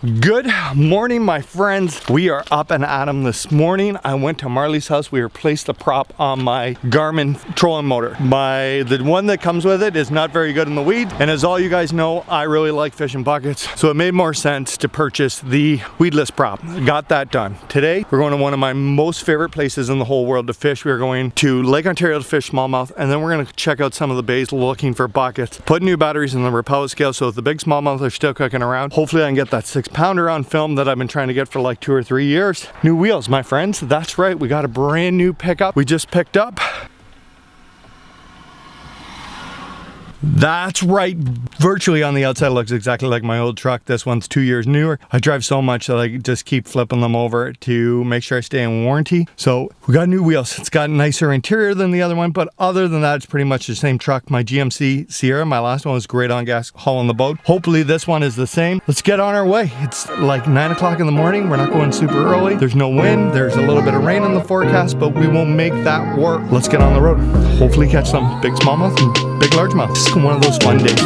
Good morning, my friends. We are up and at 'em this morning. I went to Marley's house. We replaced the prop on my Garmin trolling motor. The one that comes with it is not very good in the weed. And as all you guys know, I really like fishing buckets. So it made more sense to purchase the weedless prop. Got that done. Today, we're going to one of my most favorite places in the whole world to fish. We're going to Lake Ontario to fish smallmouth. And then we're going to check out some of the bays looking for buckets. Put new batteries in the repellent scale. So if the big smallmouth are still cooking around, hopefully I can get that 6-pounder on film that I've been trying to get for like 2 or 3 years. New wheels, my friends. That's right, we got a brand new pickup we just picked up. That's right, virtually on the outside looks exactly like my old truck. This one's 2 years newer. I drive so much that I just keep flipping them over to make sure I stay in warranty. So we got new wheels. It's got a nicer interior than the other one, but other than that, it's pretty much the same truck. My GMC Sierra, my last one was great on gas hauling the boat. Hopefully this one is the same. Let's get on our way. It's like 9 o'clock in the morning. We're not going super early. There's no wind. There's a little bit of rain in the forecast, but we will make that work. Let's get on the road. Hopefully catch some big smallmouth and big largemouth. It's one of those fun days.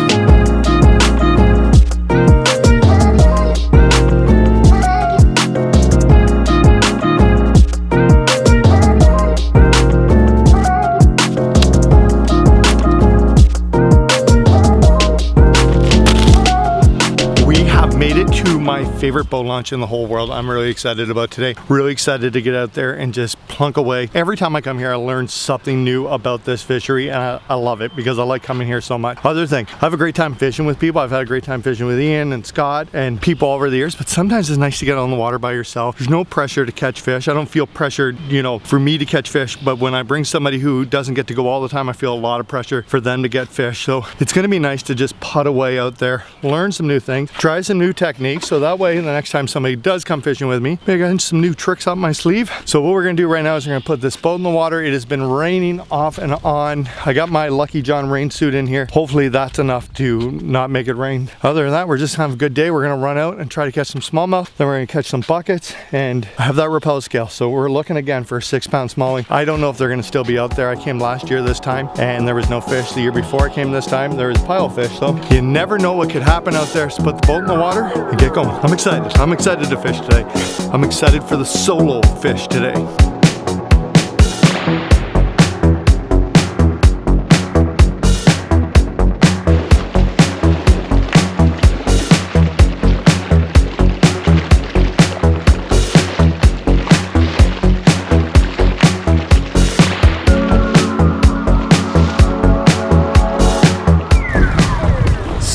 Made it to my favorite boat launch in the whole world. I'm really excited about today. Really excited to get out there and just plunk away. Every time I come here, I learn something new about this fishery, and I love it because I like coming here so much. Other thing, I have a great time fishing with people. I've had a great time fishing with Ian and Scott and people over the years, but sometimes it's nice to get on the water by yourself. There's no pressure to catch fish. I don't feel pressured, for me to catch fish, but when I bring somebody who doesn't get to go all the time, I feel a lot of pressure for them to get fish. So it's gonna be nice to just putt away out there, learn some new things, try some new techniques, so that way the next time somebody does come fishing with me, maybe I got some new tricks up my sleeve. So what we're gonna do right now is we're gonna put this boat in the water. It has been raining off and on. I got my Lucky John rain suit in here. Hopefully that's enough to not make it rain. Other than that, we're just having a good day. We're gonna run out and try to catch some smallmouth. Then we're gonna catch some buckets and I have that repellent scale. So we're looking again for a 6-pound smallie. I don't know if they're gonna still be out there. I came last year this time and there was no fish. The year before I came this time, there was a pile of fish. So you never know what could happen out there. So put the boat in the water and get going. I'm excited. I'm excited to fish today. I'm excited for the solo fish today.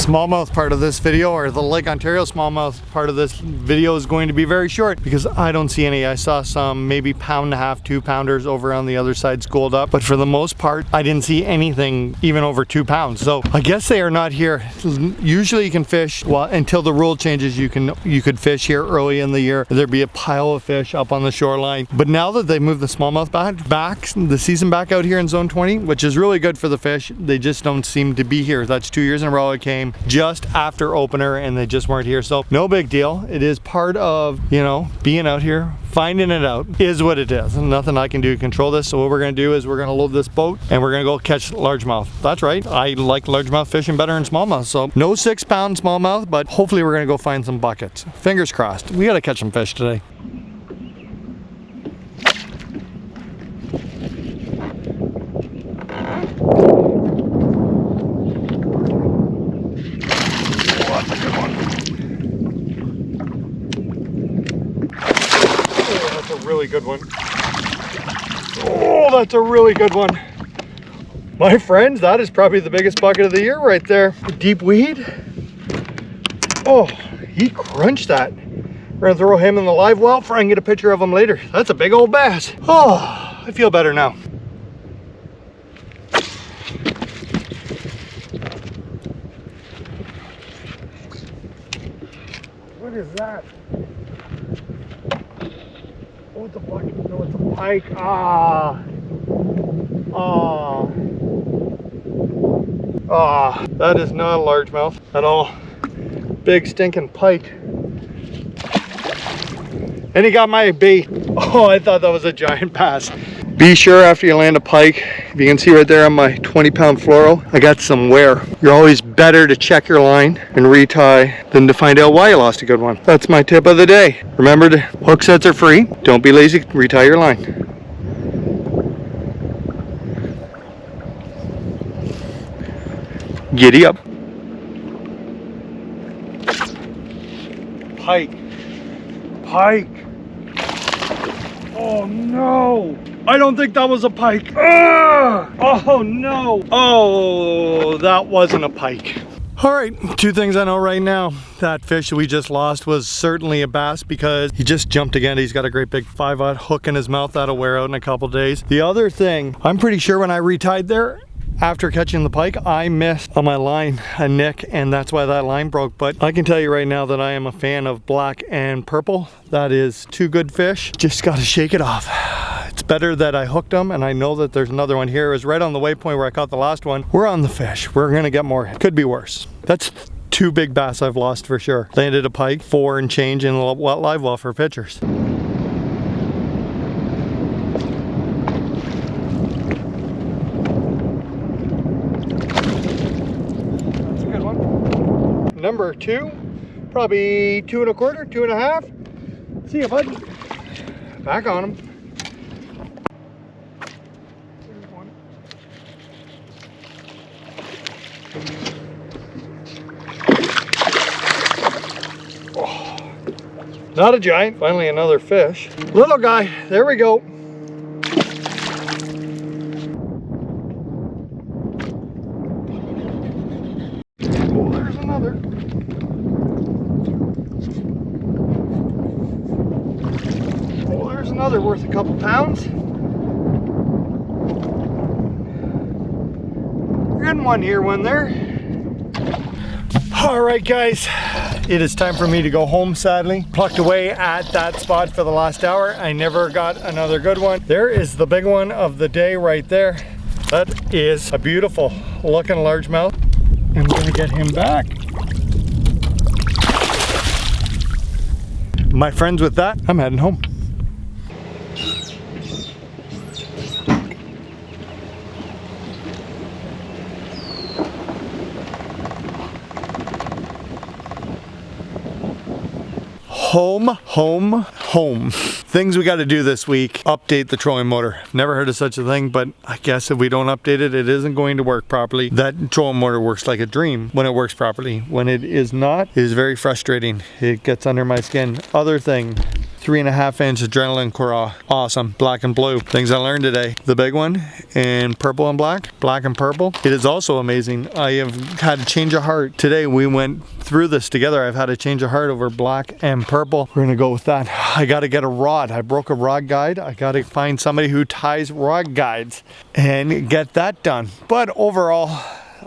Smallmouth part of this video, or the Lake Ontario smallmouth part of this video, is going to be very short because I don't see any. I saw some maybe 1.5-pound, 2-pounders over on the other side schooled up, but for the most part I didn't see anything even over 2 pounds. So I guess they are not here. Usually you can fish, well, until the rule changes, you could fish here early in the year. There'd be a pile of fish up on the shoreline, but now that they moved the smallmouth back the season back out here in zone 20, which is really good for the fish, they just don't seem to be here. That's 2 years in a row. It came just after opener and they just weren't here. So no big deal. It is part of, being out here. Finding it out is what it is. Nothing I can do to control this. So what we're gonna do is we're gonna load this boat and we're gonna go catch largemouth. That's right, I like largemouth fishing better than smallmouth. So no 6-pound smallmouth, but hopefully we're gonna go find some buckets. Fingers crossed. We gotta catch some fish today. Really good one. Oh, that's a really good one. My friends, that is probably the biggest bucket of the year right there. Deep weed. Oh, he crunched that. We're gonna throw him in the live well for I can get a picture of him later. That's a big old bass. Oh, I feel better now. What is that? Oh, it's a bucket. No, it's a pike. That is not a largemouth at all. Big stinking pike. And he got my bait. Oh, I thought that was a giant bass. Be sure after you land a pike, if you can see right there on my 20-pound fluoro, I got some wear. You're always better to check your line and retie than to find out why you lost a good one. That's my tip of the day. Remember, the hook sets are free. Don't be lazy, retie your line. Giddy up. Pike. Pike. Oh no. I don't think that was a pike. Ugh! Oh no. Oh, that wasn't a pike. All right, two things I know right now. That fish we just lost was certainly a bass because he just jumped again. He's got a great big 5/0 hook in his mouth that'll wear out in a couple days. The other thing, I'm pretty sure when I retied there, after catching the pike, I missed on my line a nick, and that's why that line broke. But I can tell you right now that I am a fan of black and purple. That is two good fish. Just gotta shake it off. It's better that I hooked them, and I know that there's another one here. It was right on the waypoint where I caught the last one. We're on the fish. We're gonna get more. Could be worse. That's two big bass I've lost for sure. Landed a pike, 4 and change in a live well for pictures. Number 2, probably 2 1/4, 2 1/2. See ya, bud. Back on him. There's one. Oh, not a giant. Finally another fish. Little guy. There we go. Oh, there's another. Oh, there's another worth a couple pounds. Good one here, one there. All right, guys, it is time for me to go home, sadly. Plucked away at that spot for the last hour. I never got another good one. There is the big one of the day right there. That is a beautiful looking largemouth. I'm gonna get him back. My friends, with that, I'm heading home. Home. Things we got to do this week. Update the trolling motor. Never heard of such a thing, but I guess if we don't update it, it isn't going to work properly. That trolling motor works like a dream when it works properly. When it is not, it is very frustrating. It gets under my skin. Other thing, 3.5 inch adrenaline coral. Awesome. Black and blue. Things I learned today. The big one in purple and black. Black and purple. It is also amazing. I have had a change of heart. Today we went through this together. I've had a change of heart over black and purple. We're gonna go with that. I gotta get a rod. I broke a rod guide. I gotta find somebody who ties rod guides and get that done. But overall,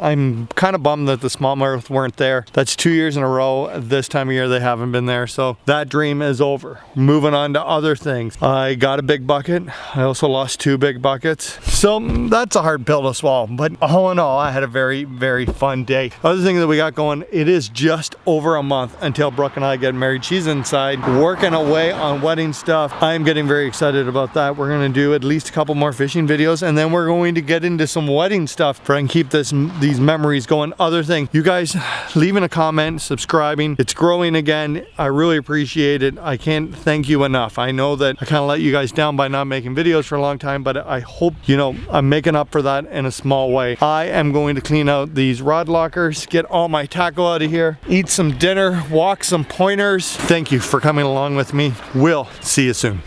I'm kind of bummed that the smallmouth weren't there. That's 2 years in a row. This time of year they haven't been there, so that dream is over. Moving on to other things. I got a big bucket. I also lost 2 big buckets, so that's a hard pill to swallow, but all in all, I had a very, very fun day. Other thing that we got going, it is just over a month until Brooke and I get married. She's inside working away on wedding stuff. I'm getting very excited about that. We're gonna do at least a couple more fishing videos, and then we're going to get into some wedding stuff for I can keep these memories going. Other thing, you guys leaving a comment, subscribing, it's growing again. I really appreciate it. I can't thank you enough. I know that I kind of let you guys down by not making videos for a long time, but I hope, you know, I'm making up for that in a small way. I am going to clean out these rod lockers, get all my tackle out of here, eat some dinner, walk some pointers. Thank you for coming along with me. We'll see you soon.